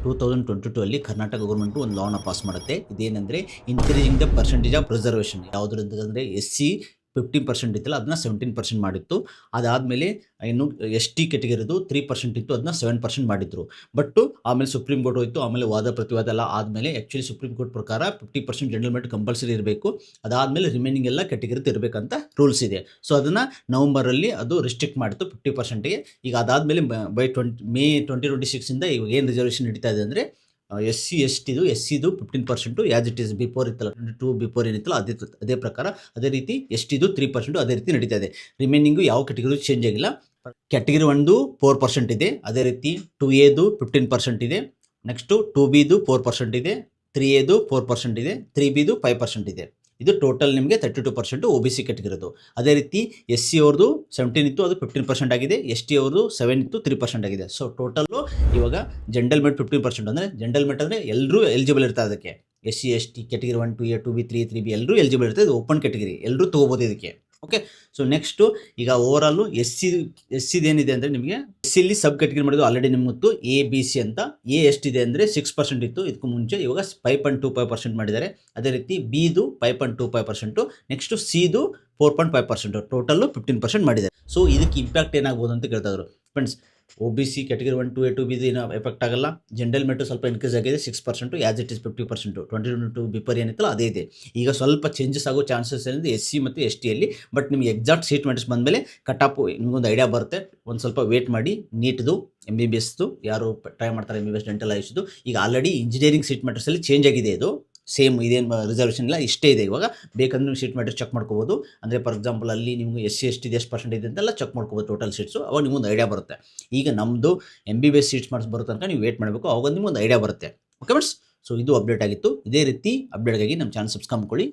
2022 ಅಲ್ಲಿ ಕರ್ನಾಟಕ ಗೌರ್ಮೆಂಟ್ ಒಂದು ಲಾನ ಪಾಸ್ ಮಾಡುತ್ತೆ. ಇದೇನೆಂದರೆ increasing the percentage of reservation. ಯಾವುದರಿಂದ ಅಂದರೆ SC 15% ಇತ್ತಲ್ಲ ಅದನ್ನ 17% ಮಾಡಿತ್ತು. ಅದಾದಮೇಲೆ ಇನ್ನು ST ಕ್ಯಾಟಗರಿದು 3% ಇತ್ತು, ಅದನ್ನ 7% ಮಾಡಿದ್ರು. ಬಟ್ ಆಮೇಲೆ ಸುಪ್ರೀಂ ಕೋರ್ಟ್ ಹೋಯಿತು. ಆಮೇಲೆ ವಾದ ಪ್ರತಿವಾದ ಎಲ್ಲ ಆದಮೇಲೆ ಆ್ಯಕ್ಚುಲಿ ಸುಪ್ರೀಂ ಕೋರ್ಟ್ ಪ್ರಕಾರ 50% ಜನರಲ್ ಮೆರಿಟ್ ಕಂಪಲ್ಸರಿ ಇರಬೇಕು. ಅದಾದಮೇಲೆ ರಿಮೈನಿಂಗ್ ಎಲ್ಲ ಕ್ಯಾಟಗರಿದು ಇರಬೇಕಂತ ರೂಲ್ಸ್ ಇದೆ. ಸೊ ಅದನ್ನು ನವಂಬರಲ್ಲಿ ಅದು ರಿಸ್ಟ್ರಿಕ್ಟ್ ಮಾಡಿತ್ತು 50%ಗೆ. ಈಗ ಅದಾದಮೇಲೆ ಮೇ 2026ಇಂದ ಇವಾಗ ಏನು ರಿಸರ್ವೇಷನ್ ನಡೀತಾ ಇದೆ ಅಂದರೆ SCದು 15% ಆ್ಯಸ್ ಇಟ್ ಈಸ್ ಬಿಫೋರ್ ಇತ್ತಲ್ಲ 22 ಬಿಫೋರ್ ಏನಿತ್ತಲ್ಲ ಅದೇ ಪ್ರಕಾರ ಅದೇ ರೀತಿ STದು 3% ಅದೇ ರೀತಿ ನಡೀತಾ ಇದೆ. ರಿಮೈನಿಂಗು ಯಾವ ಕ್ಯಾಟಗರಿ ಚೇಂಜ್ ಆಗಿಲ್ಲ. ಕ್ಯಾಟಗರಿ 1ದು 4% ಇದೆ, ಅದೇ ರೀತಿ 2Aದು 15% ಇದೆ, ನೆಕ್ಸ್ಟು 2Bದು 4% ಇದೆ, 3Aದು 4% ಇದೆ, 3Bದು 5% ಇದೆ. ಇದು ಟೋಟಲ್ ನಿಮಗೆ 32% OBC ಕ್ಯಾಟಗರಿದು. ಅದೇ ರೀತಿ SC ಅವ್ರದ್ದು 17 ಇತ್ತು, ಅದು 15% ಆಗಿದೆ. ST ಅವ್ರದ್ದು 7 ಇತ್ತು, 3% ಆಗಿದೆ. ಸೊ ಟೋಟಲ್ಲು ಇವಾಗ ಜನರಲ್ ಮೆರಿಟ್ 15%, ಅಂದರೆ ಜನರಲ್ ಮೆರಿಟ್ ಅಂದರೆ ಎಲ್ಲರೂ ಎಲಿಜಿಬಲ್ ಇರ್ತಾರೆ ಅದಕ್ಕೆ. SC ST category 1 2A 2B 3B ಎಲ್ಲರೂ ಎಲಿಜಿಬಲ್ ಇರ್ತಾರೆ. ಇದು ಓಪನ್ ಕ್ಯಾಟಗರಿ, ಎಲ್ಲರೂ ತೊಗೋಬೋದು ಇದಕ್ಕೆ. ಓಕೆ, ಸೊ ನೆಕ್ಸ್ಟು ಈಗ ಓವರಾಲು SCದು ಏನಿದೆ ಅಂದರೆ ನಿಮಗೆ SCಲಿ ಸಬ್ ಕ್ಯಾಟಗರಿ ಮಾಡಿದ್ದು ಆಲ್ರೆಡಿ ನಿಮ್ಗೆ ಗೊತ್ತು, ABC ಅಂತ. ಎಷ್ಟಿದೆ ಅಂದರೆ 6% ಇತ್ತು ಇದಕ್ಕೂ ಮುಂಚೆ, ಇವಾಗ 5.25% ಮಾಡಿದ್ದಾರೆ. ಅದೇ ರೀತಿ Bದು 5.25%, ನೆಕ್ಸ್ಟು Cದು 4.5%, ಟೋಟಲ್ಲು 15% ಮಾಡಿದ್ದಾರೆ. ಸೊ ಇದಕ್ಕೆ ಇಂಪ್ಯಾಕ್ಟ್ ಏನಾಗ್ಬೋದು ಅಂತ ಕೇಳ್ತಾ ಇದ್ರು friends. OBC category 1 2A 2B ಏನೋ ಎಫೆಕ್ಟ್ ಆಗಲ್ಲ. ಜನರಲ್ ಮೆರಿಟ್ ಸ್ವಲ್ಪ ಇನ್ಕ್ರೀಸ್ ಆಗಿದೆ 6%, ಆ್ಯಸ್ ಇಟ್ ಇಸ್ 50%. 2022 ಬಿಫೋರ್ ಏನಿತ್ತಲ್ಲ ಅದೇ ಇದೆ. ಈಗ ಸ್ವಲ್ಪ ಚೇಂಜಸ್ ಆಗೋ ಚಾನ್ಸಸ್ ಏನಿದೆ SC ಮತ್ತು STಯಲ್ಲಿ. ಬಟ್ ನಿಮಗೆ ಎಕ್ಸಾಕ್ಟ್ ಸೀಟ್ ಮೆರಿಟ್ಸ್ ಬಂದಮೇಲೆ ಕಟಾಪು ನಿಮಗೊಂದು ಐಡಿಯಾ ಬರುತ್ತೆ. ಒಂದು ಸ್ವಲ್ಪ ವೇಟ್ ಮಾಡಿ. ನೀಟ್ದು MBBSದು ಯಾರು ಟ್ರೈ ಮಾಡ್ತಾರೆ, MBBS ಡೆಂಟಲ್ ಆಯುಷ್ದು, ಈಗ ಆಲ್ರೆಡಿ ಇಂಜಿನಿಯರಿಂಗ್ ಸೀಟ್ ಮೆರಿಟ್ಸಲ್ಲಿ ಚೇಂಜ್ ಆಗಿದೆ. ಇದು ಸೇಮ್ ಇದೇನು ರಿಸರ್ವೇಷನ್ ಇಲ್ಲ, ಇಷ್ಟೇ ಇದೆ. ಇವಾಗ ಬೇಕಂದ್ರೆ ನೀವು ಸೀಟ್ ಮೆರಿಟ್ ಚೆಕ್ ಮಾಡ್ಕೋಬೋದು. ಅಂದರೆ ಫಾರ್ ಎಕ್ಸಾಂಪಲ್ ಅಲ್ಲಿ ನಿಮಗೆ SC STದು ಎಷ್ಟು ಪರ್ಸೆಂಟ್ ಇದೆ ಅಂತೆಲ್ಲ ಚೆಕ್ ಮಾಡ್ಕೋಬೋದು ಟೋಟಲ್ ಸೀಟ್ಸು. ಅವಾಗ ನಿಮಗೊಂದು ಐಡಿಯಾ ಬರುತ್ತೆ. ಈಗ ನಮ್ಮದು MBBS ಸೀಟ್ಸ್ ಮಾಡಿಸ್ ಬರೋ ತನಕ ನೀವು ವೇಟ್ ಮಾಡಬೇಕು, ಅವಾಗ ನಿಮಗೊಂದು ಐಡಿಯಾ ಬರುತ್ತೆ. ಓಕೆ ಫ್ರೆಂಡ್ಸ್, ಸೊ ಇದು ಅಪ್ಡೇಟ್ ಆಗಿತ್ತು. ಇದೇ ರೀತಿ ಅಪ್ಡೇಟ್ಗಾಗಿ ನಮ್ಮ ಚಾನಲ್ ಸಬ್ಸ್ಕ್ರೈಬ್ ಮಾಡ್ಕೊಳ್ಳಿ.